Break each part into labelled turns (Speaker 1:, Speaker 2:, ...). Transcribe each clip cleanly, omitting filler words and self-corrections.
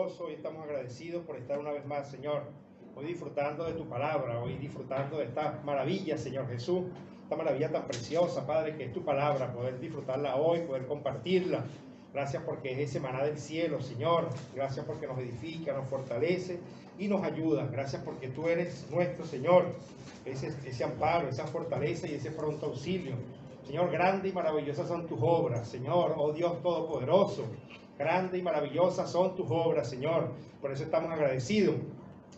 Speaker 1: Todopoderoso, hoy estamos agradecidos por estar una vez más, Señor, hoy disfrutando de tu palabra, hoy disfrutando de esta maravilla, Señor Jesús, esta maravilla tan preciosa, Padre, que es tu palabra, poder disfrutarla hoy, poder compartirla. Gracias porque es ese maná del cielo, Señor. Gracias porque nos edifica, nos fortalece y nos ayuda. Gracias porque tú eres nuestro Señor, ese amparo, esa fortaleza y ese pronto auxilio. Señor, grande y maravillosas son tus obras, Señor, oh Dios Todopoderoso. Grande y maravillosas son tus obras, Señor. Por eso estamos agradecidos.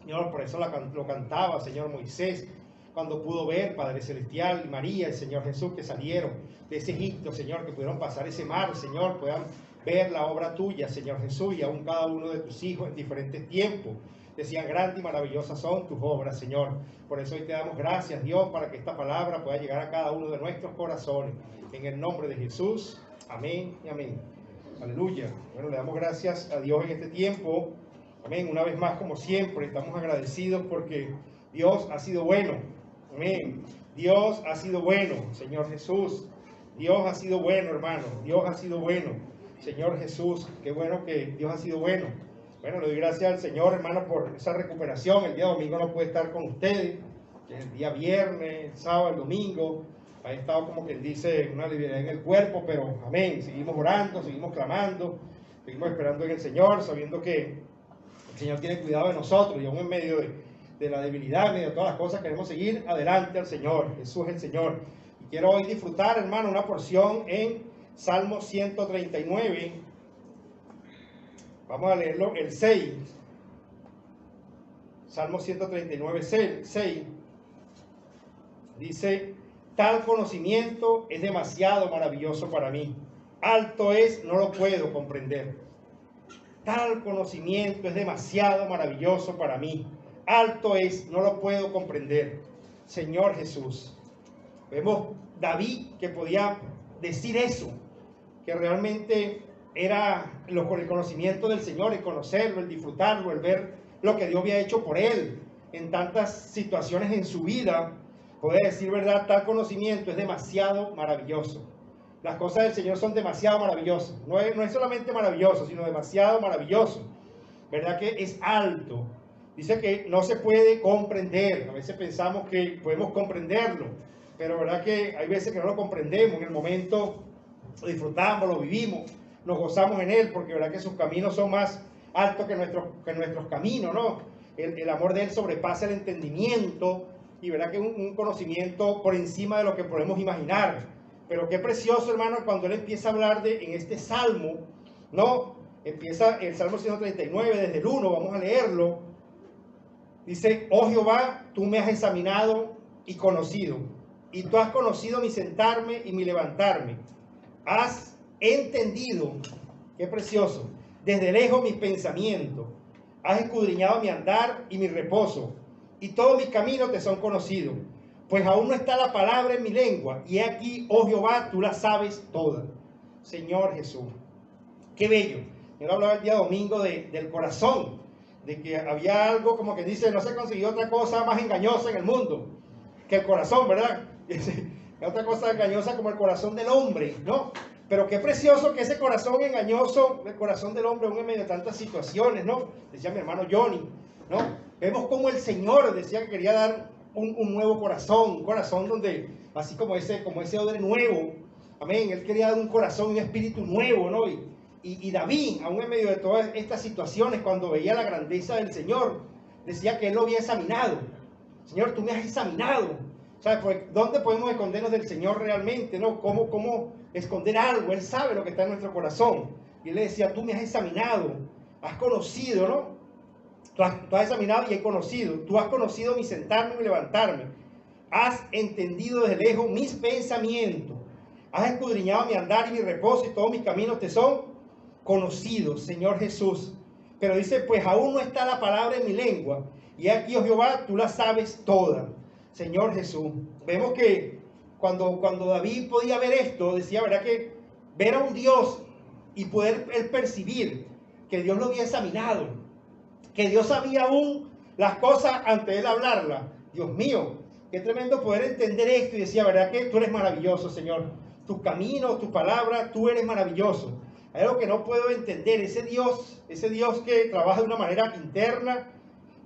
Speaker 1: Señor, por eso lo cantaba, Señor, Moisés, cuando pudo ver, Padre Celestial, y María, el Señor Jesús, que salieron de ese Egipto, Señor, que pudieron pasar ese mar, Señor, puedan ver la obra tuya, Señor Jesús, y aún cada uno de tus hijos en diferentes tiempos. Decían, grandes y maravillosas son tus obras, Señor. Por eso hoy te damos gracias, Dios, para que esta palabra pueda llegar a cada uno de nuestros corazones. En el nombre de Jesús, amén y amén. Aleluya. Bueno, le damos gracias a Dios en este tiempo. Amén. Una vez más, como siempre, estamos agradecidos porque Dios ha sido bueno. Amén. Dios ha sido bueno, Señor Jesús. Dios ha sido bueno, hermano. Dios ha sido bueno. Señor Jesús, qué bueno que Dios ha sido bueno. Bueno, le doy gracias al Señor, hermano, por esa recuperación. El día domingo no pude estar con ustedes. El día viernes, el sábado, el domingo. Ha estado, como quien dice, una liviandad en el cuerpo, pero amén. Seguimos orando, seguimos clamando, seguimos esperando en el Señor, sabiendo que el Señor tiene cuidado de nosotros y aún en medio de la debilidad, en medio de todas las cosas, queremos seguir adelante al Señor. Jesús es el Señor. Y quiero hoy disfrutar, hermano, una porción en Salmo 139. Vamos a leerlo, el 6. Salmo 139, 6. Dice, tal conocimiento es demasiado maravilloso para mí. Alto es, no lo puedo comprender. Tal conocimiento es demasiado maravilloso para mí. Alto es, no lo puedo comprender. Señor Jesús. Vemos David que podía decir eso, que realmente era el conocimiento del Señor, el conocerlo, el disfrutarlo, el ver lo que Dios había hecho por él en tantas situaciones en su vida. Poder decir verdad, tal conocimiento es demasiado maravilloso. Las cosas del Señor son demasiado maravillosas. No es solamente maravilloso, sino demasiado maravilloso. ¿Verdad que es alto? Dice que no se puede comprender. A veces pensamos que podemos comprenderlo, pero verdad que hay veces que no lo comprendemos. En el momento lo disfrutamos, lo vivimos, nos gozamos en él, porque verdad que sus caminos son más altos que nuestros caminos, ¿no? El amor de él sobrepasa el entendimiento. Y verdad que es un conocimiento por encima de lo que podemos imaginar. Pero qué precioso, hermano, cuando él empieza a hablar en este salmo, ¿no? Empieza el Salmo 139, desde el 1, vamos a leerlo. Dice, oh Jehová, tú me has examinado y conocido, y tú has conocido mi sentarme y mi levantarme. Has entendido, qué precioso, desde lejos mis pensamientos. Has escudriñado mi andar y mi reposo, y todos mis caminos te son conocidos, pues aún no está la palabra en mi lengua, y he aquí, oh Jehová, tú la sabes toda. Señor Jesús, qué bello. Yo hablaba el día domingo del corazón, de que había algo como que dice, no se consiguió otra cosa más engañosa en el mundo que el corazón, ¿verdad? Otra cosa engañosa como el corazón del hombre, ¿no? Pero qué precioso que ese corazón engañoso, el corazón del hombre, aún en medio de tantas situaciones, ¿no? Decía mi hermano Johnny, ¿no? Vemos como el Señor decía que quería dar un nuevo corazón, un corazón donde, así como ese odre nuevo, amén, él quería dar un corazón, un espíritu nuevo, ¿no? Y David, aún en medio de todas estas situaciones, cuando veía la grandeza del Señor, decía que él lo había examinado. Señor, tú me has examinado. ¿Sabes? Pues, ¿dónde podemos escondernos del Señor realmente, no? ¿Cómo esconder algo? Él sabe lo que está en nuestro corazón. Y él le decía, tú me has examinado, has conocido, ¿no? Tú has examinado y he conocido. Tú has conocido mi sentarme y mi levantarme. Has entendido desde lejos mis pensamientos. Has escudriñado mi andar y mi reposo, y todos mis caminos te son conocidos, Señor Jesús. Pero dice, pues aún no está la palabra en mi lengua. Y aquí, oh Jehová, tú la sabes toda. Señor Jesús. Vemos que cuando David podía ver esto, decía, ¿verdad? Que ver a un Dios y poder él percibir que Dios lo había examinado, que Dios sabía aún las cosas antes de él hablarlas. Dios mío, qué tremendo poder entender esto. Y decía, ¿verdad? Que tú eres maravilloso, Señor. Tus caminos, tus palabras, tú eres maravilloso. Hay algo que no puedo entender. Ese Dios que trabaja de una manera interna,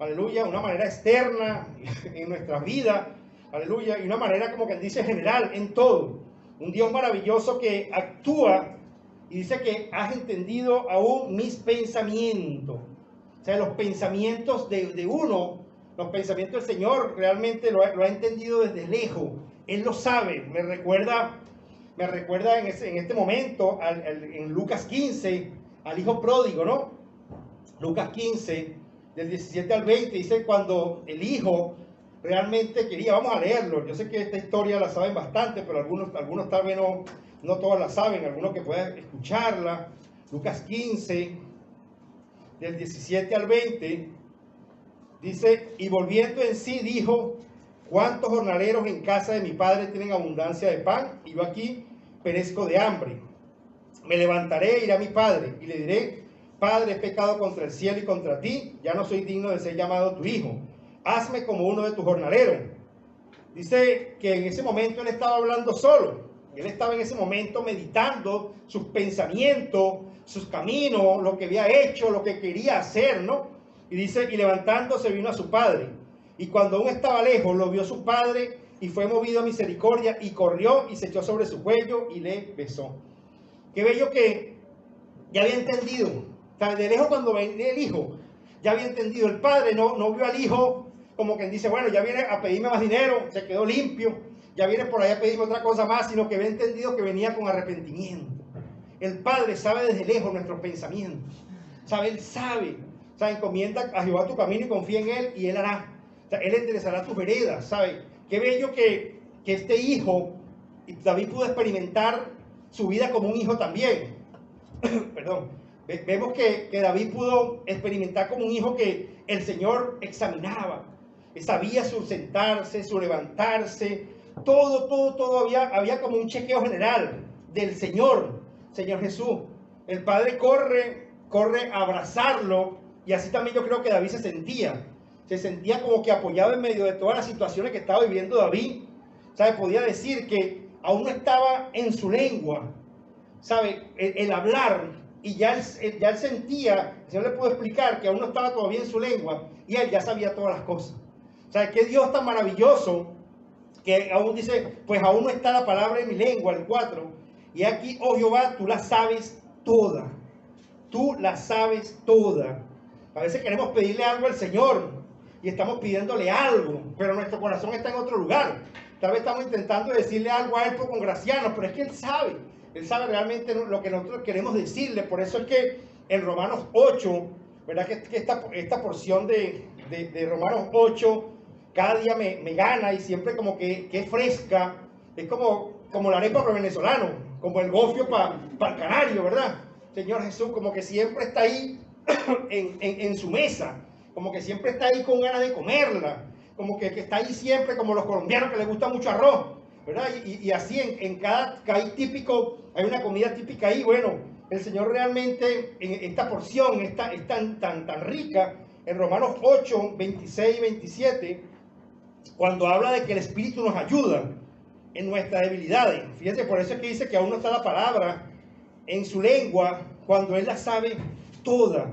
Speaker 1: aleluya, una manera externa en nuestras vidas, aleluya, y una manera como que dice general en todo. Un Dios maravilloso que actúa y dice que has entendido aún mis pensamientos. O sea, los pensamientos de uno, los pensamientos del Señor realmente lo ha entendido desde lejos. Él lo sabe. Me recuerda en este momento en Lucas 15 al hijo pródigo, ¿no? Lucas 15, del 17 al 20, dice cuando el hijo realmente quería, vamos a leerlo. Yo sé que esta historia la saben bastante, pero algunos tal vez no todas la saben, algunos que puedan escucharla. Lucas 15, del 17 al 20, dice, y volviendo en sí dijo, ¿cuántos jornaleros en casa de mi padre tienen abundancia de pan? Y yo aquí perezco de hambre. Me levantaré e iré a mi padre y le diré, Padre, he pecado contra el cielo y contra ti, ya no soy digno de ser llamado tu hijo. Hazme como uno de tus jornaleros. Dice que en ese momento él estaba hablando solo. Él estaba en ese momento meditando sus pensamientos, sus caminos, lo que había hecho, lo que quería hacer, ¿no? Y dice, y levantándose vino a su padre. Y cuando aún estaba lejos, lo vio su padre y fue movido a misericordia y corrió y se echó sobre su cuello y le besó. Qué bello que ya había entendido. O sea, de lejos cuando venía el hijo, ya había entendido. El padre no vio al hijo como quien dice, bueno, ya viene a pedirme más dinero, se quedó limpio, ya viene por ahí a pedirme otra cosa más, sino que había entendido que venía con arrepentimiento. El Padre sabe desde lejos nuestros pensamientos. ¿Sabe? Él sabe. O sea, encomienda a Jehová tu camino y confía en Él y Él hará. O sea, Él enderezará tus veredas, ¿sabe? Qué bello que este hijo, y David pudo experimentar su vida como un hijo también. Perdón. Vemos que David pudo experimentar como un hijo que el Señor examinaba. Sabía su sentarse, su levantarse, todo había como un chequeo general del Señor Jesús. El Padre corre a abrazarlo y así también yo creo que David se sentía como que apoyado en medio de todas las situaciones que estaba viviendo David. ¿Sabe? Podía decir que aún no estaba en su lengua, ¿sabe? El hablar, y ya él sentía, el Señor le pudo explicar que aún no estaba todavía en su lengua y él ya sabía todas las cosas. O sea, qué Dios tan maravilloso que aún dice, pues aún no está la palabra en mi lengua, el 4. Y aquí, oh Jehová, tú la sabes toda. Tú la sabes toda. A veces queremos pedirle algo al Señor y estamos pidiéndole algo, pero nuestro corazón está en otro lugar. Tal vez estamos intentando decirle algo a Él por congraciarnos, pero es que Él sabe realmente lo que nosotros queremos decirle. Por eso es que en Romanos 8, ¿verdad? Que esta porción de Romanos 8 cada día me gana y siempre como que es fresca. Es como la arepa para el venezolano, como el gofio para el canario, ¿verdad? Señor Jesús, como que siempre está ahí en su mesa, como que siempre está ahí con ganas de comerla, como que está ahí siempre, como los colombianos que les gusta mucho arroz, ¿verdad? Y así en cada hay típico, hay una comida típica ahí. Bueno, el Señor realmente en esta porción es tan rica. En Romanos 8, 26 y 27, cuando habla de que el Espíritu nos ayuda en nuestras debilidades. Fíjense, por eso es que dice que aún no está la palabra en su lengua, cuando Él la sabe toda.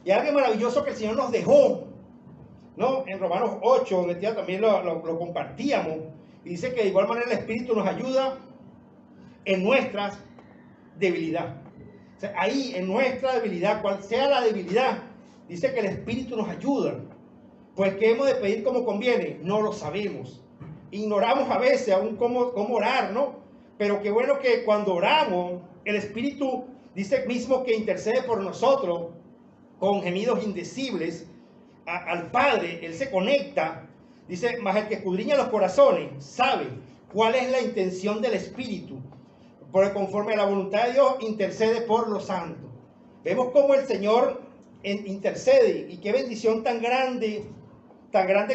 Speaker 1: Y algo maravilloso que el Señor nos dejó, ¿no? En Romanos 8, donde ya también lo compartíamos, y dice que de igual manera el Espíritu nos ayuda en nuestras debilidades. O sea, ahí, en nuestra debilidad, cual sea la debilidad, dice que el Espíritu nos ayuda. Pues, ¿qué hemos de pedir como conviene? No lo sabemos. Ignoramos a veces aún cómo orar, ¿no? Pero qué bueno que cuando oramos, el Espíritu dice mismo que intercede por nosotros con gemidos indecibles al Padre. Él se conecta. Dice, mas el que escudriña los corazones sabe cuál es la intención del Espíritu, porque conforme a la voluntad de Dios intercede por los santos. Vemos cómo el Señor intercede, y qué bendición tan grande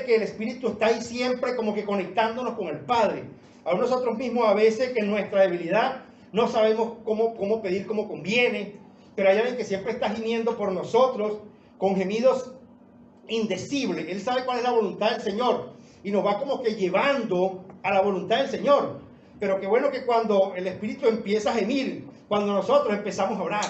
Speaker 1: que el Espíritu está ahí siempre como que conectándonos con el Padre. A nosotros mismos a veces que en nuestra debilidad no sabemos cómo pedir como conviene, pero hay alguien que siempre está gimiendo por nosotros con gemidos indecibles. Él sabe cuál es la voluntad del Señor y nos va como que llevando a la voluntad del Señor. Pero qué bueno que cuando el Espíritu empieza a gemir, cuando nosotros empezamos a orar.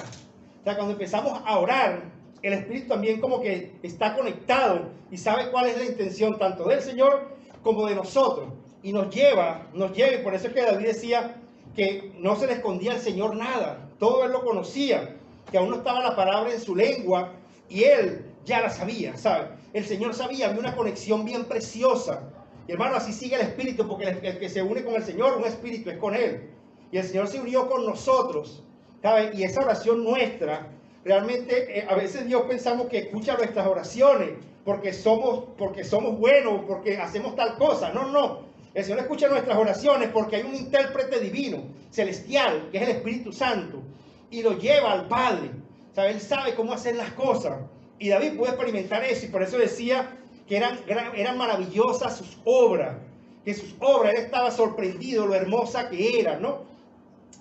Speaker 1: O sea, cuando empezamos a orar, el Espíritu también como que está conectado y sabe cuál es la intención tanto del Señor como de nosotros. Y nos lleva, y por eso es que David decía que no se le escondía al Señor nada. Todo él lo conocía, que aún no estaba la palabra en su lengua y él ya la sabía, ¿sabe? El Señor sabía, había una conexión bien preciosa. Y hermano, así sigue el Espíritu, porque el que se une con el Señor, un Espíritu, es con Él. Y el Señor se unió con nosotros, ¿sabe? Y esa oración nuestra, realmente a veces Dios pensamos que escucha nuestras oraciones, porque somos buenos, porque hacemos tal cosa. No, no. El Señor escucha nuestras oraciones porque hay un intérprete divino, celestial, que es el Espíritu Santo, y lo lleva al Padre. ¿Sabe? Él sabe cómo hacer las cosas. Y David pudo experimentar eso, y por eso decía que eran maravillosas sus obras, que sus obras, él estaba sorprendido lo hermosa que era, ¿no?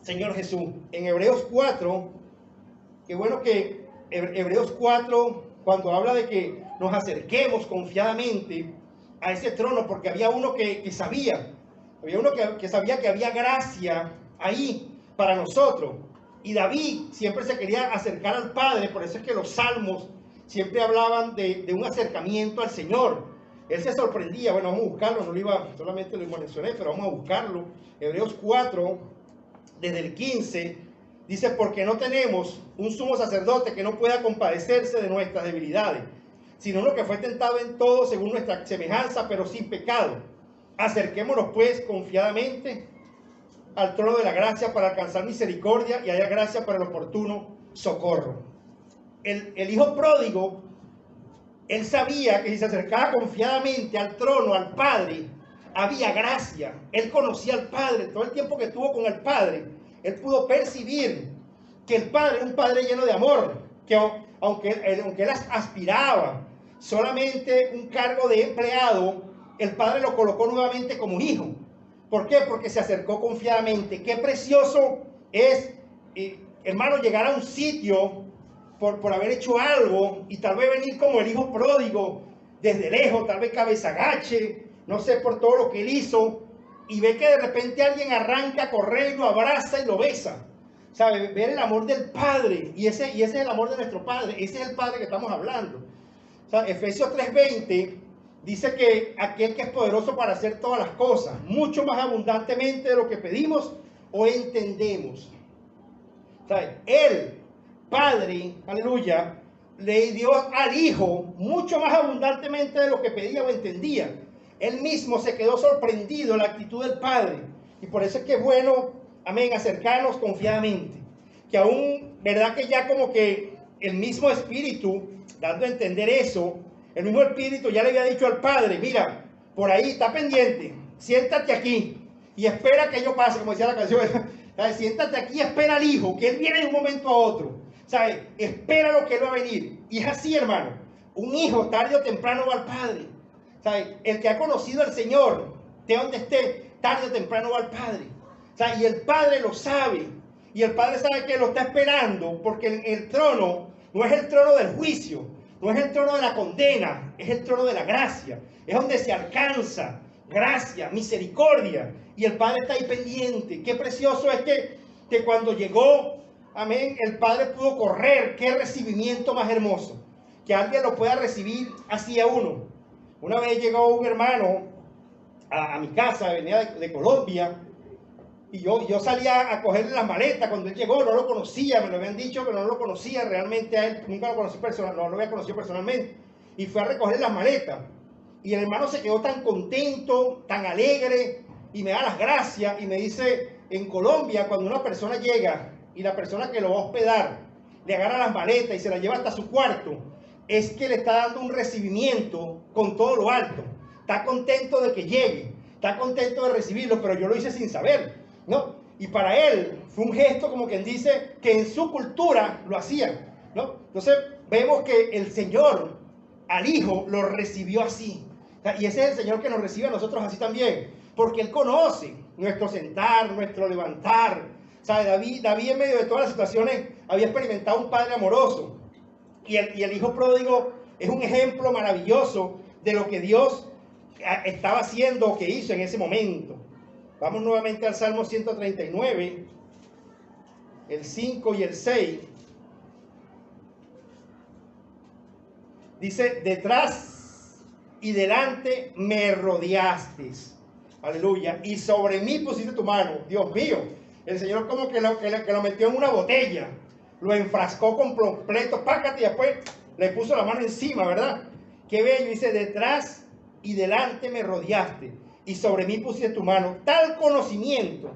Speaker 1: Señor Jesús, en Hebreos 4, qué bueno que Hebreos 4, cuando habla de que nos acerquemos confiadamente a ese trono, porque había uno que sabía, que sabía que había gracia ahí para nosotros, y David siempre se quería acercar al Padre, por eso es que los salmos siempre hablaban de un acercamiento al Señor. Él se sorprendía. Bueno, vamos a buscarlo, solamente lo mencioné, pero vamos a buscarlo. Hebreos 4, desde el 15, dice, porque no tenemos un sumo sacerdote que no pueda compadecerse de nuestras debilidades, sino uno que fue tentado en todo según nuestra semejanza, pero sin pecado. Acerquémonos pues confiadamente al trono de la gracia para alcanzar misericordia y hallar gracia para el oportuno socorro. El hijo pródigo, él sabía que si se acercaba confiadamente al trono, al Padre, había gracia. Él conocía al Padre. Todo el tiempo que estuvo con el Padre, él pudo percibir que el Padre era un Padre lleno de amor, que aunque él aspiraba solamente un cargo de empleado, el Padre lo colocó nuevamente como hijo. ¿Por qué? Porque se acercó confiadamente. Qué precioso es, hermano, llegar a un sitio por haber hecho algo y tal vez venir como el hijo pródigo desde lejos, tal vez cabeza agache, no sé, por todo lo que él hizo, y ve que de repente alguien arranca a correr, lo abraza y lo besa. ¿Sabe? Ver el amor del Padre, y ese es el amor de nuestro Padre, ese es el Padre que estamos hablando. O sea, Efesios 3:20 dice que aquel que es poderoso para hacer todas las cosas, mucho más abundantemente de lo que pedimos o entendemos. ¿Sabe? Él, Padre, aleluya, le dio al Hijo mucho más abundantemente de lo que pedía o entendía. Él mismo se quedó sorprendido en la actitud del Padre. Y por eso es que es bueno, amén, acercarnos confiadamente. Que aún, verdad que ya como que el mismo Espíritu, dando a entender eso, el mismo Espíritu ya le había dicho al Padre, mira, por ahí está pendiente, siéntate aquí y espera que yo pase, como decía la canción. ¿Sabes? Siéntate aquí y espera al Hijo, que Él viene de un momento a otro. ¿Sabes? Espera lo que Él va a venir. Y es así, hermano. Un hijo tarde o temprano va al Padre. ¿Sabes? El que ha conocido al Señor, de donde esté, tarde o temprano va al Padre. ¿Sabes? Y el Padre lo sabe. Y el Padre sabe que lo está esperando, porque el trono no es el trono del juicio, no es el trono de la condena, es el trono de la gracia. Es donde se alcanza gracia, misericordia. Y el Padre está ahí pendiente. Qué precioso es que cuando llegó, amén, el Padre pudo correr. Qué recibimiento más hermoso. Que alguien lo pueda recibir así a uno. Una vez llegó un hermano a mi casa, venía de Colombia, y yo salía a cogerle las maletas. Cuando él llegó, no lo conocía, me lo habían dicho, pero no lo conocía realmente a él, nunca lo conocí personalmente, no lo había conocido personalmente, y fue a recoger las maletas. Y el hermano se quedó tan contento, tan alegre, y me da las gracias, y me dice, en Colombia, cuando una persona llega, y la persona que lo va a hospedar, le agarra las maletas y se las lleva hasta su cuarto, es que le está dando un recibimiento con todo lo alto. Está contento de que llegue, está contento de recibirlo, pero yo lo hice sin saber, ¿no? Y para él fue un gesto, como quien dice, que en su cultura lo hacían, ¿no? Entonces vemos que el Señor al Hijo lo recibió así. Y ese es el Señor que nos recibe a nosotros así también, porque Él conoce nuestro sentar, nuestro levantar. ¿Sabe? David en medio de todas las situaciones había experimentado un Padre amoroso. Y el hijo pródigo es un ejemplo maravilloso de lo que Dios estaba haciendo o que hizo en ese momento. Vamos nuevamente al Salmo 139, el 5 y el 6. Dice, detrás y delante me rodeaste. Aleluya. Y sobre mí pusiste tu mano. Dios mío. El Señor como que lo metió en una botella. Lo enfrascó completo. Pácate y después le puso la mano encima, ¿verdad? Qué bello. Dice, detrás y delante me rodeaste. Y sobre mí pusiste tu mano. Tal conocimiento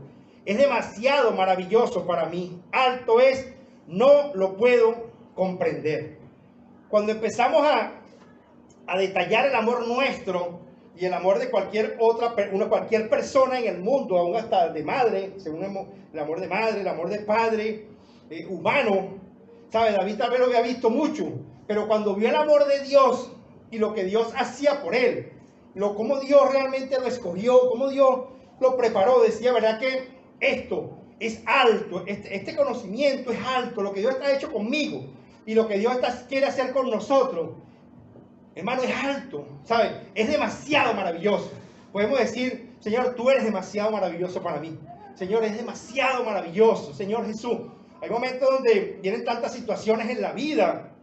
Speaker 1: es demasiado maravilloso para mí. Alto es, no lo puedo comprender. Cuando empezamos a detallar el amor nuestro y el amor de cualquier cualquier persona en el mundo, aún hasta de madre, según el amor de madre, el amor de padre, humano, ¿sabe? David tal vez lo había visto mucho, pero cuando vio el amor de Dios y lo que Dios hacía por él, cómo Dios realmente lo escogió, cómo Dios lo preparó, decía, ¿verdad? Que esto es alto, este conocimiento es alto, lo que Dios está hecho conmigo y lo que Dios quiere hacer con nosotros, hermano, es alto, ¿sabes? Es demasiado maravilloso. Podemos decir, Señor, tú eres demasiado maravilloso para mí. Señor, es demasiado maravilloso. Señor Jesús, hay momentos donde vienen tantas situaciones en la vida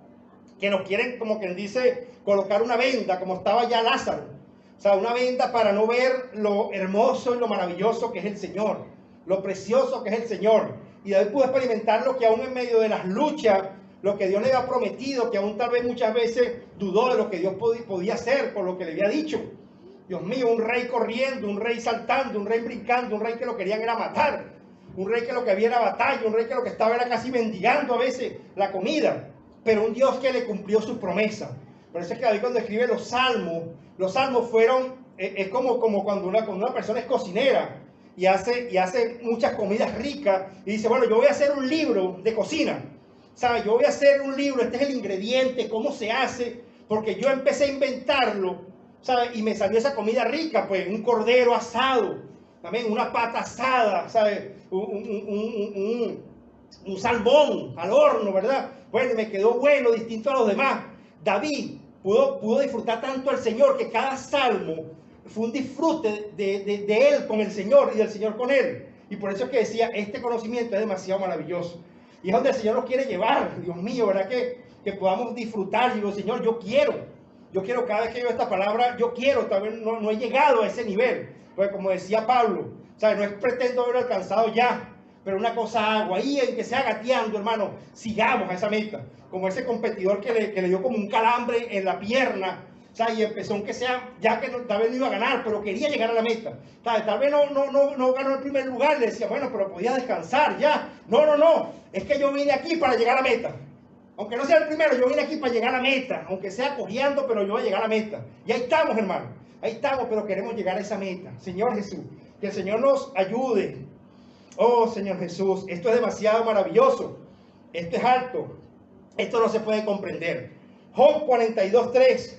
Speaker 1: que nos quieren, como quien dice, colocar una venda, como estaba ya Lázaro. O sea, una venda para no ver lo hermoso y lo maravilloso que es el Señor, lo precioso que es el Señor. Y David pudo experimentar lo que aún en medio de las luchas, lo que Dios le había prometido, que aún tal vez muchas veces dudó de lo que Dios podía hacer por lo que le había dicho. Dios mío, un rey corriendo, un rey saltando, un rey brincando, un rey que lo querían era matar, un rey que lo que había era batalla, un rey que lo que estaba era casi mendigando a veces la comida, pero un Dios que le cumplió su promesa. Por eso es que David cuando escribe los salmos fueron, es como cuando una persona es cocinera y hace muchas comidas ricas y dice, bueno, yo voy a hacer un libro de cocina. ¿Sabe? Yo voy a hacer un libro, este es el ingrediente, cómo se hace, porque yo empecé a inventarlo, ¿sabe? Y me salió esa comida rica, pues, un cordero asado, también una pata asada, ¿sabe? Un salmón al horno, ¿verdad? Bueno, me quedó bueno, distinto a los demás. David pudo disfrutar tanto al Señor que cada salmo fue un disfrute de él con el Señor y del Señor con él. Y por eso es que decía, este conocimiento es demasiado maravilloso. Y es donde el Señor nos quiere llevar, Dios mío, ¿verdad? Que podamos disfrutar. Y digo, Señor, yo quiero cada vez que veo esta palabra, yo quiero, tal vez no he llegado a ese nivel. Pues como decía Pablo, ¿sabes? No es pretendo haber alcanzado ya, pero una cosa hago, ahí en que sea gateando, hermano, sigamos a esa meta. Como ese competidor que le dio como un calambre en la pierna, ¿sabes? Y empezó, aunque sea, ya que tal vez no iba a ganar, pero quería llegar a la meta. ¿Sabes? Tal vez no ganó el primer lugar, le decía, bueno, pero podía descansar ya. No, es que yo vine aquí para llegar a la meta. Aunque no sea el primero, yo vine aquí para llegar a la meta. Aunque sea corriendo, pero yo voy a llegar a la meta. Y ahí estamos, hermano. Ahí estamos, pero queremos llegar a esa meta. Señor Jesús, que el Señor nos ayude. Oh, Señor Jesús, esto es demasiado maravilloso. Esto es alto. Esto no se puede comprender. Job 42:3.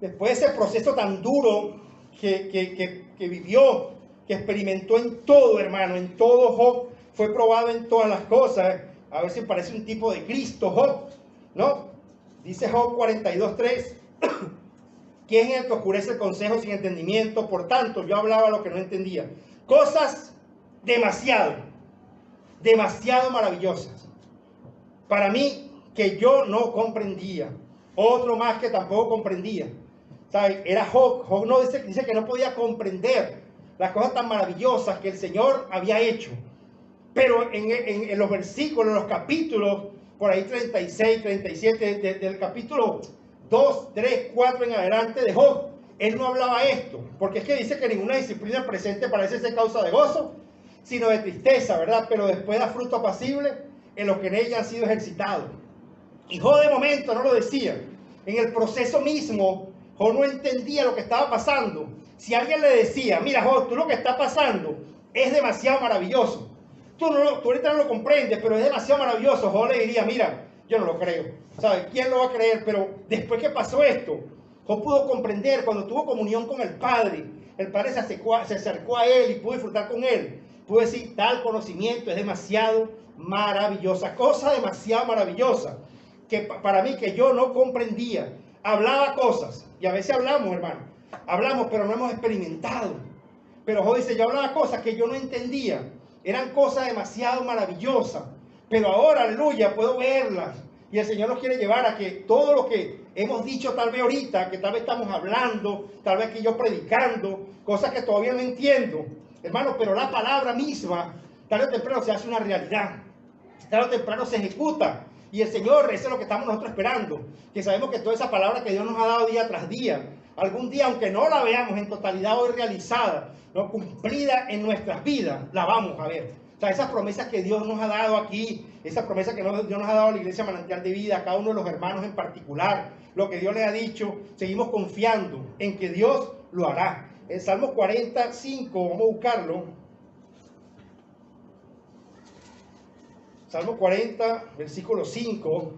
Speaker 1: Después de ese proceso tan duro que vivió, que experimentó en todo, hermano, en todo Job, fue probado en todas las cosas. A ver si parece un tipo de Cristo, Job, ¿no? Dice Job 42:3, ¿quién es el que oscurece el consejo sin entendimiento? Por tanto, yo hablaba lo que no entendía. Cosas demasiado maravillosas para mí que yo no comprendía. Otro más que tampoco comprendía, ¿sabes? Era Job. Job no dice que no podía comprender las cosas tan maravillosas que el Señor había hecho. Pero en los versículos, en los capítulos, por ahí 36, 37, del capítulo 2, 3, 4 en adelante de Job, él no hablaba esto. Porque es que dice que ninguna disciplina presente parece ser causa de gozo, sino de tristeza, ¿verdad? Pero después da fruto apacible en los que en ella han sido ejercitados. Y Job de momento no lo decía. En el proceso mismo, Job no entendía lo que estaba pasando. Si alguien le decía, mira Job, tú lo que está pasando es demasiado maravilloso. Tú ahorita no lo comprendes, pero es demasiado maravilloso. Job le diría, mira, yo no lo creo. ¿Sabes? ¿Quién lo va a creer? Pero después que pasó esto, Job pudo comprender cuando tuvo comunión con el Padre. El Padre se acercó a él y pudo disfrutar con él. Pudo decir, tal conocimiento es demasiado maravillosa, cosa demasiado maravillosa, que para mí que yo no comprendía. Hablaba cosas, y a veces hablamos, hermano, hablamos, pero no hemos experimentado. Pero Job dice, yo hablaba cosas que yo no entendía. Eran cosas demasiado maravillosas. Pero ahora, aleluya, puedo verlas. Y el Señor nos quiere llevar a que todo lo que hemos dicho tal vez ahorita, que tal vez estamos hablando, tal vez que yo predicando, cosas que todavía no entiendo, hermano, pero la palabra misma, tarde o temprano se hace una realidad. Tarde o temprano se ejecuta. Y el Señor, eso es lo que estamos nosotros esperando. Que sabemos que toda esa palabra que Dios nos ha dado día tras día, algún día, aunque no la veamos en totalidad hoy realizada, no cumplida en nuestras vidas, la vamos a ver. O sea, esas promesas que Dios nos ha dado aquí, esas promesas que Dios nos ha dado a la iglesia Manantial de Vida, a cada uno de los hermanos en particular, lo que Dios les ha dicho, seguimos confiando en que Dios lo hará. En Salmo 45, vamos a buscarlo. Salmo 40, versículo 5.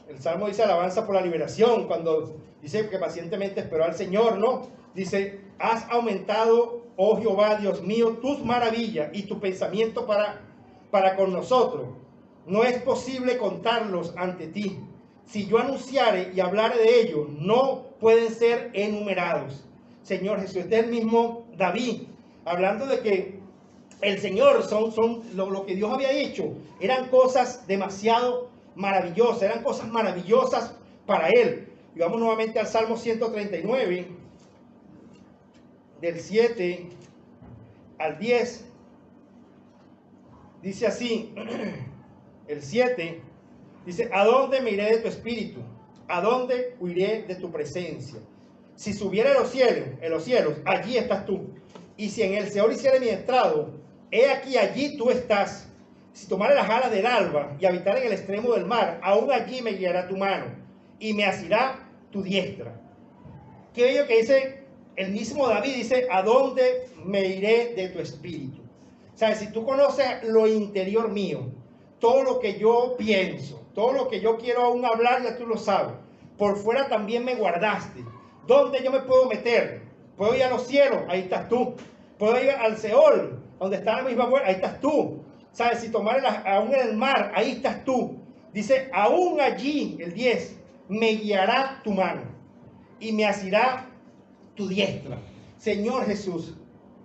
Speaker 1: El Salmo dice alabanza por la liberación, cuando dice que pacientemente esperó al Señor, ¿no? Dice, has aumentado, oh Jehová, Dios mío, tus maravillas y tu pensamiento para con nosotros. No es posible contarlos ante ti. Si yo anunciare y hablare de ellos, no pueden ser enumerados. Señor Jesús, este es el mismo David, hablando de que el Señor lo que Dios había hecho, eran cosas demasiado maravillosas, eran cosas maravillosas para él. Y vamos nuevamente al Salmo 139, del 7 al 10. Dice así, el 7, dice, ¿a dónde me iré de tu espíritu? ¿A dónde huiré de tu presencia? Si subiera en los cielos, allí estás tú. Y si en el Seol hiciere mi estrado, he aquí, allí tú estás. Si tomare las alas del alba y habitar en el extremo del mar, aún allí me guiará tu mano y me asirá tu diestra. Qué bello que dice el mismo David, dice, ¿a dónde me iré de tu espíritu? O sea, si tú conoces lo interior mío, todo lo que yo pienso, todo lo que yo quiero aún hablar, ya tú lo sabes. Por fuera también me guardaste. ¿Dónde yo me puedo meter? Puedo ir a los cielos, ahí estás tú. Puedo ir al Seol, donde está la misma muerte, ahí estás tú. ¿Sabes? Si tomar aún en el mar, ahí estás tú. Dice, aún allí, el 10, me guiará tu mano y me asirá tu diestra. Señor Jesús,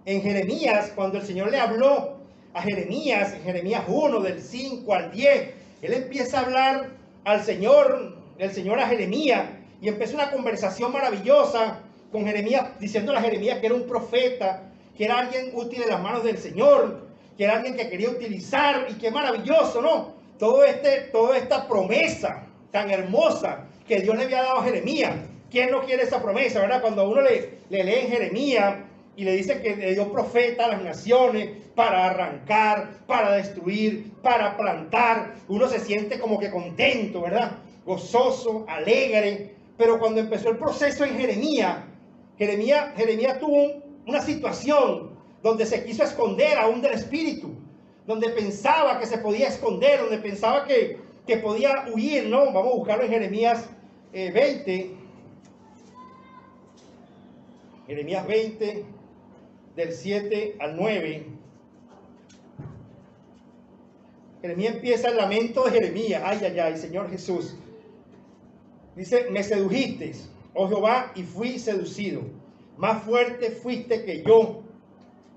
Speaker 1: en Jeremías, cuando el Señor le habló a Jeremías, en Jeremías 1, del 5 al 10, él empieza a hablar al Señor, el Señor a Jeremías, y empezó una conversación maravillosa con Jeremías, diciéndole a Jeremías que era un profeta, que era alguien útil en las manos del Señor, que era alguien que quería utilizar, y qué maravilloso, ¿no? Toda esta promesa tan hermosa que Dios le había dado a Jeremías. ¿Quién no quiere esa promesa, verdad? Cuando uno le lee en Jeremías y le dice que le dio profeta a las naciones para arrancar, para destruir, para plantar, uno se siente como que contento, ¿verdad? Gozoso, alegre. Pero cuando empezó el proceso en Jeremías tuvo una situación donde se quiso esconder aún del Espíritu, donde pensaba que se podía esconder, donde pensaba que podía huir, ¿no? Vamos a buscarlo en Jeremías 20. Jeremías 20, del 7 al 9. Jeremías empieza el lamento de Jeremías. Ay, ay, ay, Señor Jesús. Dice, me sedujiste, oh Jehová, y fui seducido. Más fuerte fuiste que yo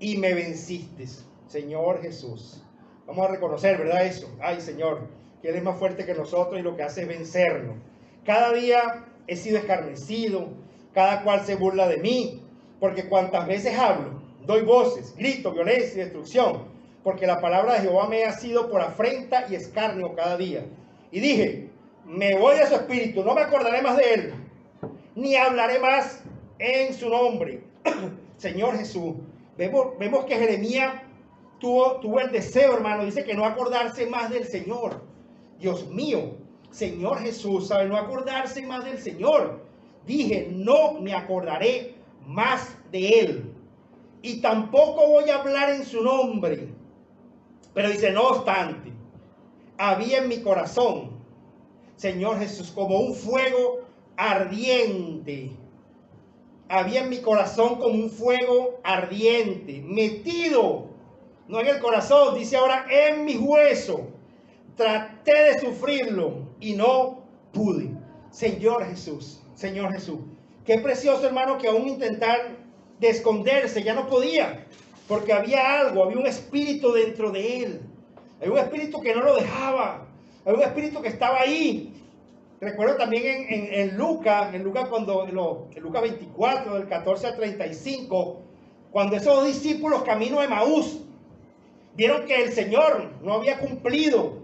Speaker 1: y me venciste, Señor Jesús. Vamos a reconocer, ¿verdad? Eso. Ay, Señor, que Él es más fuerte que nosotros y lo que hace es vencernos. Cada día he sido escarnecido, cada cual se burla de mí, porque cuantas veces hablo, doy voces, grito, violencia y destrucción, porque la palabra de Jehová me ha sido por afrenta y escarnio cada día. Y dije, me voy de su espíritu, no me acordaré más de él, ni hablaré más en su nombre. Señor Jesús, vemos que Jeremías tuvo el deseo, hermano, dice que no acordarse más del Señor. Dios mío, Señor Jesús, ¿sabe? No acordarse más del Señor. Dije, no me acordaré más de él, y tampoco voy a hablar en su nombre. Pero dice, no obstante, había en mi corazón, Señor Jesús, como un fuego ardiente. Había en mi corazón como un fuego ardiente, metido, no en el corazón, dice ahora, en mis huesos. Traté de sufrirlo y no pude. Señor Jesús, Señor Jesús. Qué precioso, hermano, que aún intentar de esconderse, ya no podía, porque había algo, había un espíritu dentro de él. Había un espíritu que no lo dejaba, había un espíritu que estaba ahí. Recuerdo también en Lucas, en Lucas 24, del 14 al 35, cuando esos discípulos camino a Emaús, vieron que el Señor no había cumplido,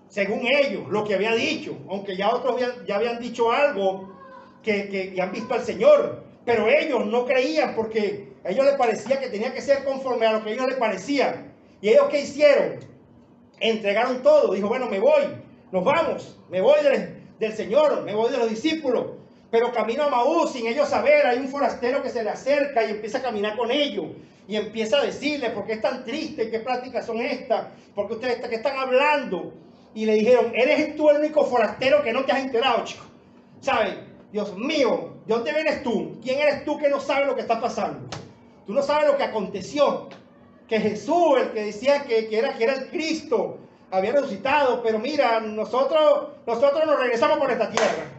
Speaker 1: según ellos, lo que había dicho, aunque ya otros ya habían dicho algo, que han visto al Señor, pero ellos no creían porque a ellos les parecía que tenía que ser conforme a lo que a ellos les parecía. ¿Y ellos qué hicieron? Entregaron todo. Dijo, bueno, me voy, nos vamos, me voy del Señor, me voy de los discípulos. Pero camino a Emaús sin ellos saber, hay un forastero que se le acerca y empieza a caminar con ellos. Y empieza a decirle, ¿por qué es tan triste? ¿Qué prácticas son estas? ¿Por qué ustedes qué están hablando? Y le dijeron, ¿eres tú el único forastero que no te has enterado, chico? ¿Sabes? Dios mío, ¿de dónde vienes tú? ¿Quién eres tú que no sabes lo que está pasando? Tú no sabes lo que aconteció. Que Jesús, el que decía que era el Cristo, había resucitado. Pero mira, nosotros nos regresamos por esta tierra.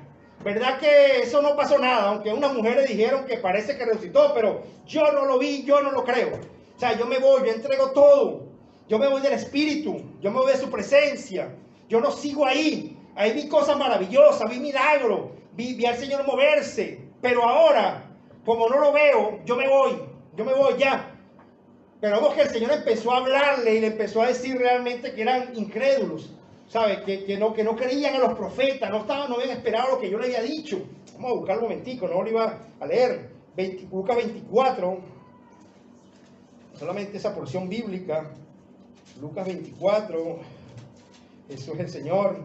Speaker 1: ¿Verdad que eso no pasó nada? Aunque unas mujeres dijeron que parece que resucitó, pero yo no lo vi, yo no lo creo. O sea, yo me voy, yo entrego todo. Yo me voy del Espíritu, yo me voy de su presencia. Yo no sigo ahí. Ahí vi cosas maravillosas, vi milagros, vi al Señor moverse. Pero ahora, como no lo veo, yo me voy ya. Pero vemos que el Señor empezó a hablarle y le empezó a decir realmente que eran incrédulos. ¿Sabe? Que no creían en los profetas, no habían esperado lo que yo le había dicho. Vamos a buscar un momentico, no lo iba a leer. Lucas 24, solamente esa porción bíblica. Lucas 24, Jesús es el Señor.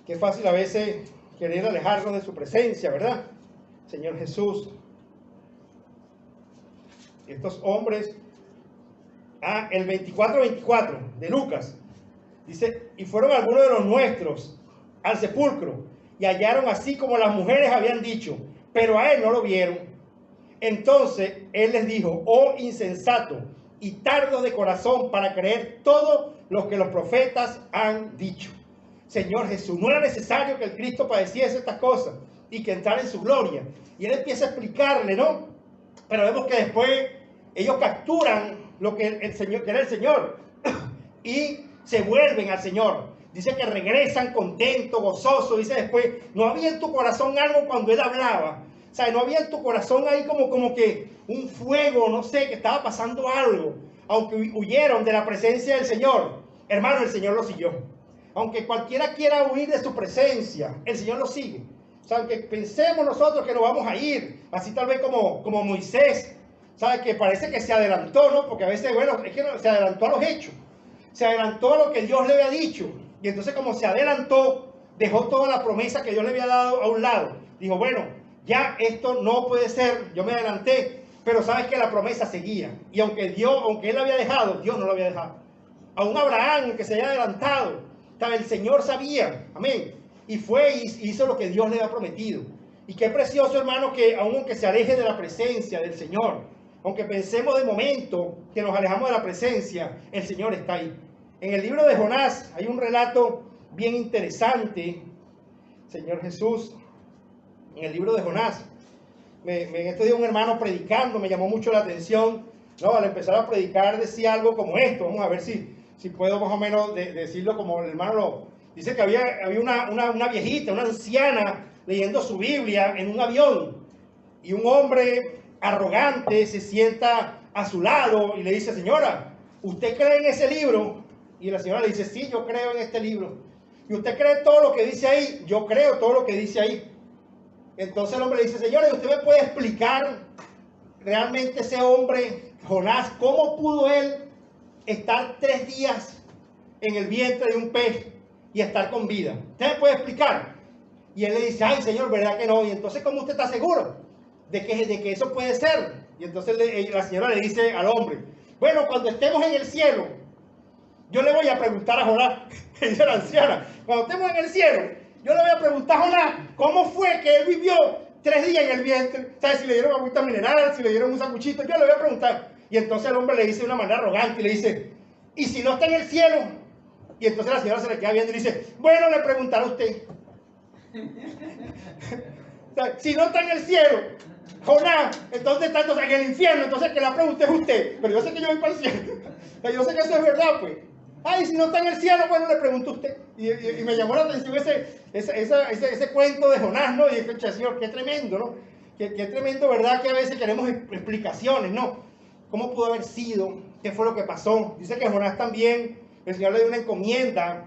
Speaker 1: Qué fácil a veces querer alejarnos de su presencia, ¿verdad? Señor Jesús. Estos hombres, el 24 de Lucas. Dice, y fueron algunos de los nuestros al sepulcro y hallaron así como las mujeres habían dicho, pero a él no lo vieron. Entonces él les dijo, oh insensato y tardos de corazón para creer todo lo que los profetas han dicho. Señor Jesús, no era necesario que el Cristo padeciese estas cosas y que entrara en su gloria. Y él empieza a explicarle, ¿no? Pero vemos que después ellos capturan lo que el Señor, que era el Señor, y se vuelven al Señor. Dice que regresan contentos, gozosos. Dice después, no había en tu corazón algo cuando él hablaba. O sea, no había en tu corazón ahí como que un fuego, no sé, que estaba pasando algo. Aunque huyeron de la presencia del Señor, hermano, el Señor los siguió. Aunque cualquiera quiera huir de su presencia, el Señor los sigue. O sea, aunque pensemos nosotros que nos vamos a ir, así tal vez como Moisés, ¿sabe? Que parece que se adelantó, ¿no? Porque a veces, bueno, es que se adelantó a los hechos. Se adelantó a lo que Dios le había dicho. Y entonces como se adelantó, dejó toda la promesa que Dios le había dado a un lado. Dijo, bueno, ya esto no puede ser, yo me adelanté, pero sabes que la promesa seguía. Y aunque él la había dejado, Dios no lo había dejado. Aún Abraham, que se haya adelantado, el Señor sabía, amén. Y fue y hizo lo que Dios le había prometido. Y qué precioso, hermano, que aunque se aleje de la presencia del Señor, aunque pensemos de momento que nos alejamos de la presencia, el Señor está ahí. En el libro de Jonás hay un relato bien interesante, Señor Jesús, en el libro de Jonás. En estos días un hermano predicando me llamó mucho la atención, ¿no? Al empezar a predicar decía algo como esto. Vamos a ver si puedo más o menos decirlo como el hermano lo dice, que había una viejita, una anciana leyendo su Biblia en un avión, y un hombre arrogante se sienta a su lado y le dice, señora, ¿usted cree en ese libro? Y la señora le dice, sí, yo creo en este libro. ¿Y usted cree todo lo que dice ahí? Yo creo todo lo que dice ahí. Entonces el hombre le dice, señora, ¿usted me puede explicar realmente ese hombre, Jonás, cómo pudo él estar 3 días en el vientre de un pez y estar con vida? ¿Usted me puede explicar? Y él le dice, ay, señor, ¿verdad que no? Y entonces, ¿cómo usted está seguro de que eso puede ser? Y entonces la señora le dice al hombre, bueno, cuando estemos en el cielo, yo le voy a preguntar a Jonás, dice la anciana, cuando estemos en el cielo, yo le voy a preguntar a Jonás, ¿cómo fue que él vivió 3 días en el vientre? ¿Sabes? Si le dieron agüita mineral, si le dieron un sanguchito, yo le voy a preguntar. Y entonces el hombre le dice de una manera arrogante y le dice, ¿y si no está en el cielo? Y entonces la señora se le queda viendo y le dice, bueno, le preguntará a usted. O sea, si no está en el cielo, Jonás, entonces está entonces en el infierno, entonces que la pregunta es usted, pero yo sé que yo voy para el cielo. O sea, yo sé que eso es verdad, pues. Ay, si no está en el cielo, bueno, le pregunto a usted. Y me llamó la atención ese cuento de Jonás, ¿no? Y dije, Señor, qué tremendo, ¿no? Qué tremendo, ¿verdad? Que a veces queremos explicaciones, ¿no? ¿Cómo pudo haber sido? ¿Qué fue lo que pasó? Dice que Jonás también, el Señor le dio una encomienda.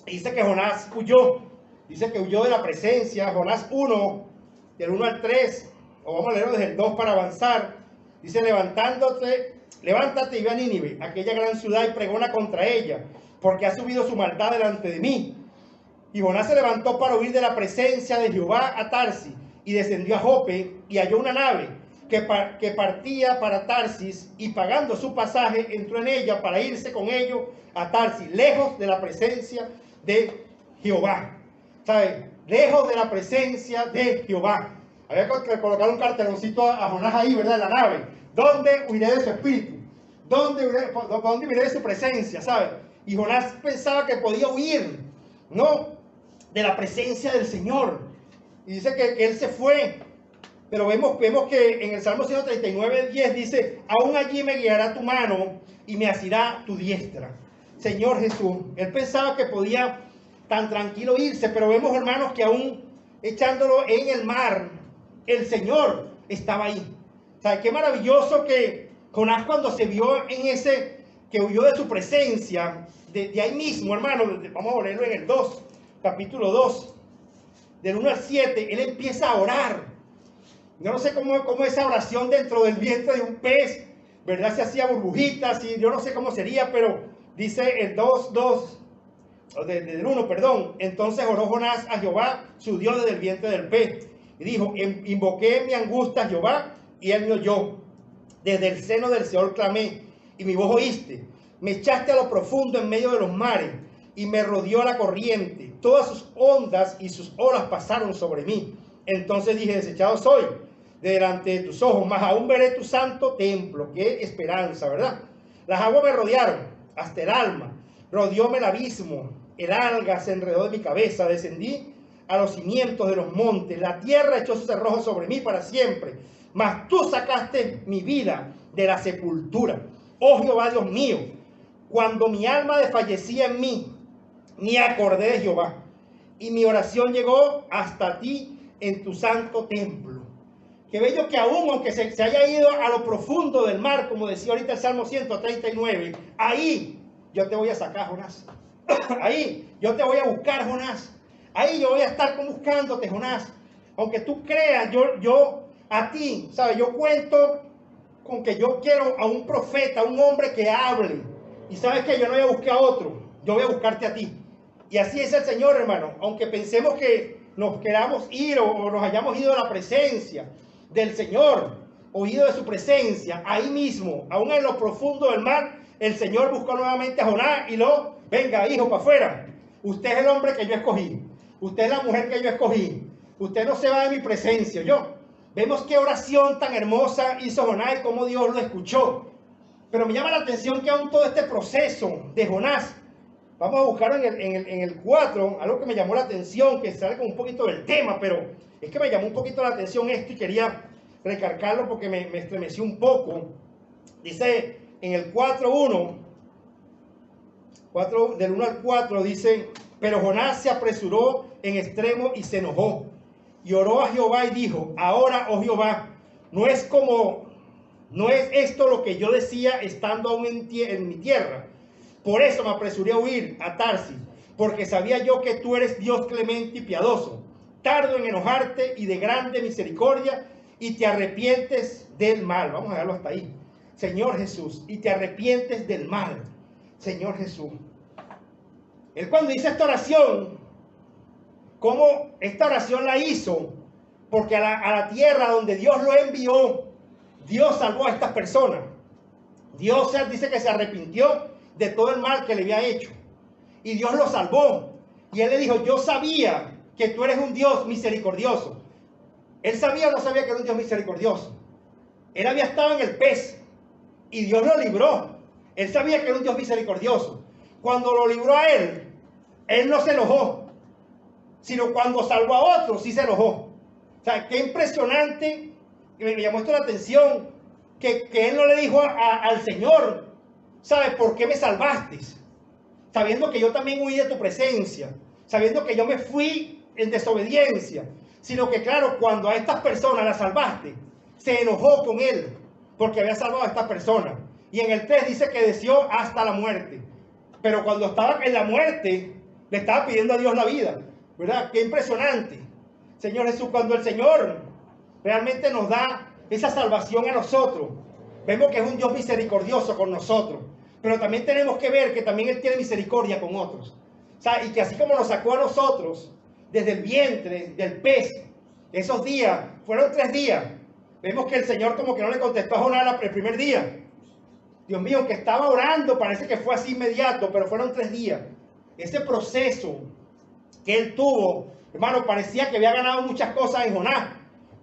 Speaker 1: Y dice que Jonás huyó. Dice que huyó de la presencia. Jonás 1, del 1 al 3, o vamos a leerlo desde el 2 para avanzar. Dice, levántate y ve a Nínive, aquella gran ciudad, y pregona contra ella, porque ha subido su maldad delante de mí. Y Jonás se levantó para huir de la presencia de Jehová a Tarsis, y descendió a Jope, y halló una nave que partía para Tarsis, y pagando su pasaje, entró en ella para irse con ellos a Tarsis, lejos de la presencia de Jehová. ¿Sabe? Lejos de la presencia de Jehová. Había que colocar un carteloncito a Jonás ahí, ¿verdad? En la nave. ¿Dónde huiré de su espíritu? ¿Dónde huiré de su presencia? ¿Sabe? Y Jonás pensaba que podía huir, ¿no? De la presencia del Señor. Y dice que él se fue. Pero vemos que en el Salmo 139:10 dice, aún allí me guiará tu mano y me asirá tu diestra. Señor Jesús. Él pensaba que podía tan tranquilo irse, pero vemos, hermanos, que aún echándolo en el mar, el Señor estaba ahí. ¿Sabe qué maravilloso que Jonás, cuando se vio en ese, que huyó de su presencia, de ahí mismo, hermano, vamos a leerlo en el 2, capítulo 2, del 1 al 7, él empieza a orar. Yo no sé cómo esa oración dentro del vientre de un pez, ¿verdad? Se hacía burbujitas y yo no sé cómo sería, pero dice el 2, del 1, perdón. Entonces oró Jonás a Jehová, su Dios, desde el vientre del pez. Y dijo, invoqué mi angustia a Jehová, y él me oyó. Desde el seno del Seol clamé, y mi voz oíste. Me echaste a lo profundo en medio de los mares, y me rodeó la corriente. Todas sus ondas y sus olas pasaron sobre mí. Entonces dije, desechado soy de delante de tus ojos, mas aún veré tu santo templo. Qué esperanza, ¿verdad? Las aguas me rodearon hasta el alma. Rodeóme el abismo. El alga se enredó de mi cabeza. Descendí a los cimientos de los montes. La tierra echó su cerrojo sobre mí para siempre. Mas tú sacaste mi vida de la sepultura. Oh Jehová Dios mío, cuando mi alma desfallecía en mí, me acordé de Jehová. Y mi oración llegó hasta ti en tu santo templo. Qué bello que aún, aunque se haya ido a lo profundo del mar, como decía ahorita el Salmo 139, ahí yo te voy a sacar, Jonás. Ahí yo te voy a buscar, Jonás. Ahí yo voy a estar buscándote, Jonás. Aunque tú creas, yo a ti, ¿sabes? Yo cuento con que yo quiero a un profeta, a un hombre que hable. Y sabes que yo no voy a buscar a otro, yo voy a buscarte a ti. Y así es el Señor, hermano. Aunque pensemos que nos queramos ir o nos hayamos ido a la presencia del Señor, o ido de su presencia, ahí mismo, aún en lo profundo del mar, el Señor buscó nuevamente a Jonás y venga, hijo, para afuera. Usted es el hombre que yo escogí. Usted es la mujer que yo escogí. Usted no se va de mi presencia. Vemos qué oración tan hermosa hizo Jonás y cómo Dios lo escuchó. Pero me llama la atención que aún todo este proceso de Jonás, vamos a buscar en el 4, algo que me llamó la atención, que sale con un poquito del tema, pero es que me llamó un poquito la atención esto y quería recalcarlo porque me estremeció un poco. Dice en el 4:1, del 1 al 4, dice, pero Jonás se apresuró en extremo y se enojó. Y oró a Jehová y dijo, ahora, oh Jehová, no es esto lo que yo decía estando aún en mi tierra. Por eso me apresuré a huir a Tarsis, porque sabía yo que tú eres Dios clemente y piadoso, tardo en enojarte y de grande misericordia, y te arrepientes del mal. Vamos a dejarlo hasta ahí. Señor Jesús, y te arrepientes del mal. Señor Jesús. Él cuando hizo esta oración, ¿cómo esta oración la hizo? Porque a la tierra donde Dios lo envió, Dios salvó a estas personas. Dios dice que se arrepintió de todo el mal que le había hecho. Y Dios lo salvó. Y él le dijo, yo sabía que tú eres un Dios misericordioso. Él sabía o no sabía que era un Dios misericordioso. Él había estado en el pez y Dios lo libró. Él sabía que era un Dios misericordioso. Cuando lo libró a él no se enojó. Sino cuando salvó a otros, sí se enojó. O sea, qué impresionante, que me llamó esto la atención, que él no le dijo al Señor, ¿sabes por qué me salvaste? Sabiendo que yo también huí de tu presencia, sabiendo que yo me fui en desobediencia, sino que claro, cuando a estas personas las salvaste, se enojó con él, porque había salvado a esta persona. Y en el 3 dice que deseó hasta la muerte. Pero cuando estaba en la muerte, le estaba pidiendo a Dios la vida, ¿verdad? Qué impresionante. Señor Jesús, cuando el Señor realmente nos da esa salvación a nosotros, vemos que es un Dios misericordioso con nosotros, pero también tenemos que ver que también Él tiene misericordia con otros. O sea, y que así como nos sacó a nosotros desde el vientre del pez, esos días, fueron 3 días, vemos que el Señor como que no le contestó a Jonás el primer día. Dios mío, que estaba orando, parece que fue así inmediato, pero fueron 3 días. Ese proceso que él tuvo, hermano, parecía que había ganado muchas cosas en Jonás,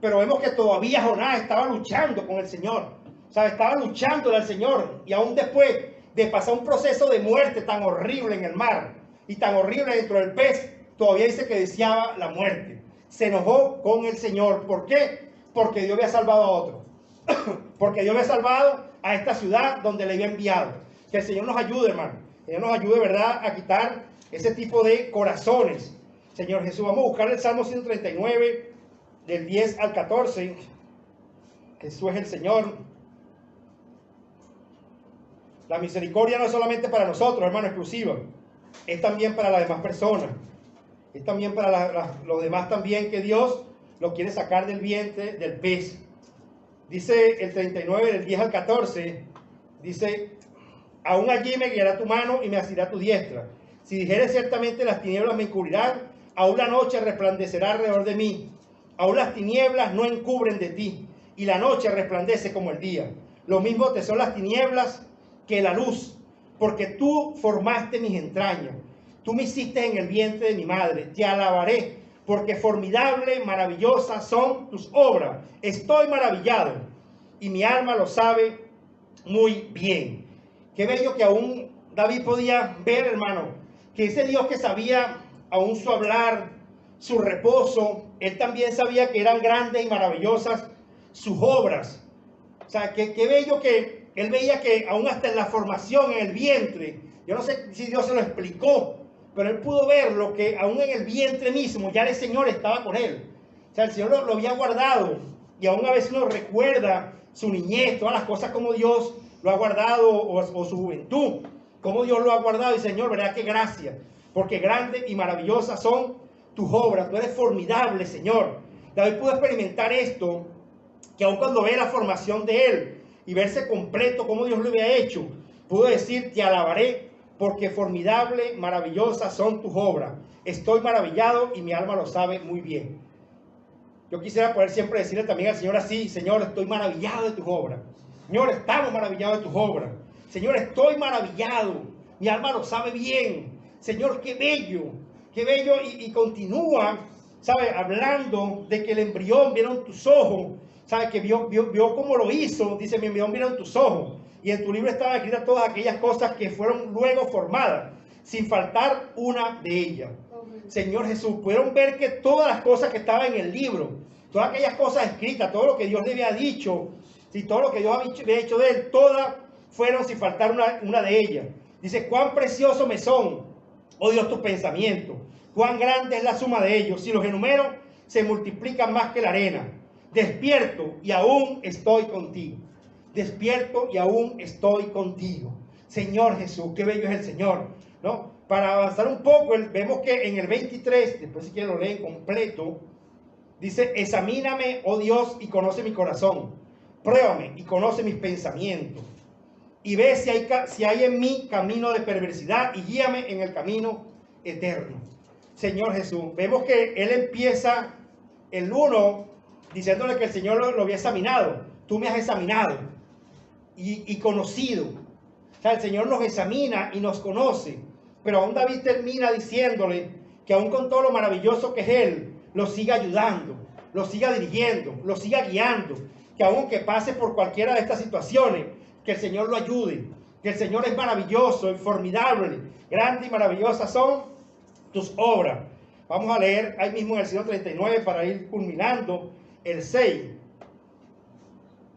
Speaker 1: pero vemos que todavía Jonás estaba luchando con el Señor. O sea, estaba luchándole al Señor, y aún después de pasar un proceso de muerte tan horrible en el mar y tan horrible dentro del pez, todavía dice que deseaba la muerte. Se enojó con el Señor. ¿Por qué? Porque Dios había salvado a otro. Porque Dios había salvado a esta ciudad donde le había enviado. Que el Señor nos ayude, hermano. Que el Señor nos ayude, ¿verdad?, a quitar ese tipo de corazones. Señor Jesús, vamos a buscar el Salmo 139, del 10 al 14. Jesús es el Señor. La misericordia no es solamente para nosotros, hermano, exclusiva. Es también para las demás personas. Es también para los demás también, que Dios los quiere sacar del vientre del pez. Dice el 39, del 10 al 14, dice: aún allí me guiará tu mano y me asirá tu diestra. Si dijere ciertamente las tinieblas me encubrirán, aún la noche resplandecerá alrededor de mí. Aún las tinieblas no encubren de ti, y la noche resplandece como el día. Lo mismo te son las tinieblas que la luz, porque tú formaste mis entrañas. Tú me hiciste en el vientre de mi madre. Te alabaré, porque formidable, maravillosas son tus obras. Estoy maravillado, y mi alma lo sabe muy bien. Qué bello que aún David podía ver, hermano, que ese Dios que sabía aún su hablar, su reposo, él también sabía que eran grandes y maravillosas sus obras. O sea, qué bello que él veía que aún hasta en la formación, en el vientre, yo no sé si Dios se lo explicó, pero él pudo ver lo que aún en el vientre mismo ya el Señor estaba con él. O sea, el Señor lo había guardado, y aún a veces uno recuerda su niñez, todas las cosas como Dios lo ha guardado, o su juventud, como Dios lo ha guardado. Y Señor, verdad que gracias, porque grandes y maravillosas son tus obras. Tú eres formidable, Señor. David pudo experimentar esto, que aun cuando ve la formación de él y verse completo como Dios lo había hecho, pudo decir: te alabaré, porque formidable, maravillosas son tus obras. Estoy maravillado y mi alma lo sabe muy bien. Yo quisiera poder siempre decirle también al Señor así: Señor, estoy maravillado de tus obras. Señor, estamos maravillados de tus obras. Señor, estoy maravillado. Mi alma lo sabe bien. Señor, qué bello. Qué bello. Y continúa, ¿sabe?, hablando de que el embrión vieron tus ojos. ¿Sabe? Que vio cómo lo hizo. Dice: mi embrión vieron tus ojos. Y en tu libro estaban escritas todas aquellas cosas que fueron luego formadas, sin faltar una de ellas. Señor Jesús, pudieron ver que todas las cosas que estaban en el libro, todas aquellas cosas escritas, todo lo que Dios le había dicho, y todo lo que Dios había hecho de él, todas fueron sin faltar una de ellas. Dice: cuán precioso me son, oh Dios, tus pensamientos, cuán grande es la suma de ellos. Si los enumero, se multiplican más que la arena. Despierto y aún estoy contigo. Despierto y aún estoy contigo. Señor Jesús, qué bello es el Señor, ¿no? Para avanzar un poco, vemos que en el 23, después si quieren lo leen completo, dice: examíname, oh Dios, y conoce mi corazón. Pruébame y conoce mis pensamientos. Y ve si hay en mí camino de perversidad, y guíame en el camino eterno. Señor Jesús, vemos que él empieza el 1 diciéndole que el Señor lo había examinado. Tú me has examinado y conocido. O sea, el Señor nos examina y nos conoce. Pero aún David termina diciéndole que aún con todo lo maravilloso que es Él, lo siga ayudando, lo siga dirigiendo, lo siga guiando. Que aunque pase por cualquiera de estas situaciones, que el Señor lo ayude. Que el Señor es maravilloso y formidable. Grandes y maravillosas son tus obras. Vamos a leer ahí mismo en el Salmo 39 para ir culminando el 6.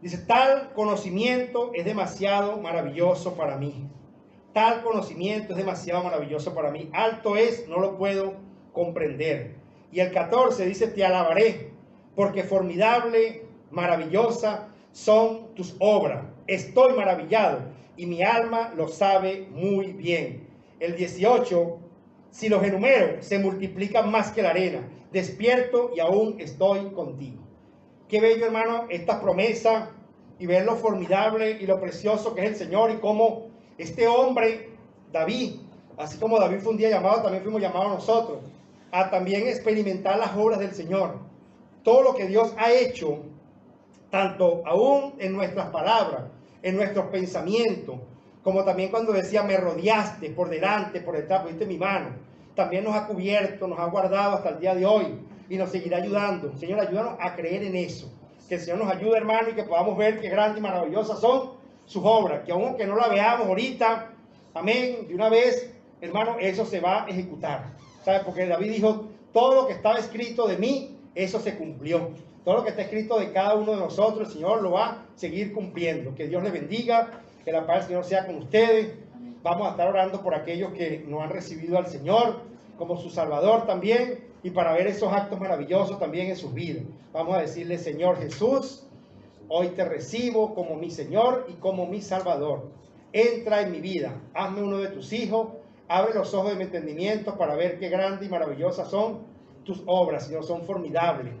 Speaker 1: Dice, tal conocimiento es demasiado maravilloso para mí. Tal conocimiento es demasiado maravilloso para mí. Alto es, no lo puedo comprender. Y el 14 dice, te alabaré, porque formidable, maravillosa son tus obras. Estoy maravillado y mi alma lo sabe muy bien. El 18, si los enumero, se multiplican más que la arena. Despierto y aún estoy contigo. Qué bello, hermano, esta promesa y ver lo formidable y lo precioso que es el Señor y cómo este hombre, David, así como David fue un día llamado, también fuimos llamados nosotros a también experimentar las obras del Señor. Todo lo que Dios ha hecho, tanto aún en nuestras palabras, en nuestros pensamientos, como también cuando decía, me rodeaste por delante, por detrás, pusiste mi mano. También nos ha cubierto, nos ha guardado hasta el día de hoy y nos seguirá ayudando. Señor, ayúdanos a creer en eso. Que el Señor nos ayude, hermano, y que podamos ver qué grandes y maravillosas son sus obras. Que aunque no la veamos ahorita, amén, de una vez, hermano, eso se va a ejecutar. ¿Sabe? Porque David dijo, todo lo que estaba escrito de mí, eso se cumplió. Todo lo que está escrito de cada uno de nosotros, el Señor lo va a seguir cumpliendo. Que Dios les bendiga, que la paz del Señor sea con ustedes. Vamos a estar orando por aquellos que no han recibido al Señor como su Salvador también, y para ver esos actos maravillosos también en sus vidas. Vamos a decirle, Señor Jesús, hoy te recibo como mi Señor y como mi Salvador. Entra en mi vida, hazme uno de tus hijos, abre los ojos de mi entendimiento para ver qué grandes y maravillosas son tus obras, Señor, son formidables.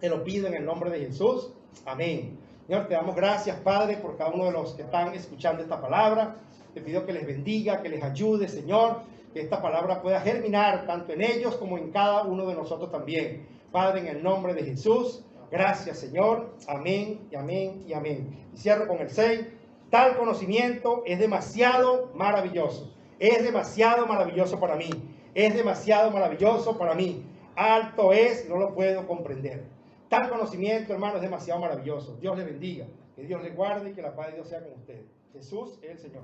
Speaker 1: Te lo pido en el nombre de Jesús. Amén. Señor, te damos gracias, Padre, por cada uno de los que están escuchando esta palabra. Te pido que les bendiga, que les ayude, Señor, que esta palabra pueda germinar tanto en ellos como en cada uno de nosotros también. Padre, en el nombre de Jesús, gracias, Señor. Amén, y amén, y amén. Y cierro con el 6. Tal conocimiento es demasiado maravilloso. Es demasiado maravilloso para mí. Es demasiado maravilloso para mí. Alto es, no lo puedo comprender. Tal conocimiento, hermano, es demasiado maravilloso. Dios les bendiga, que Dios les guarde y que la paz de Dios sea con ustedes. Jesús es el Señor.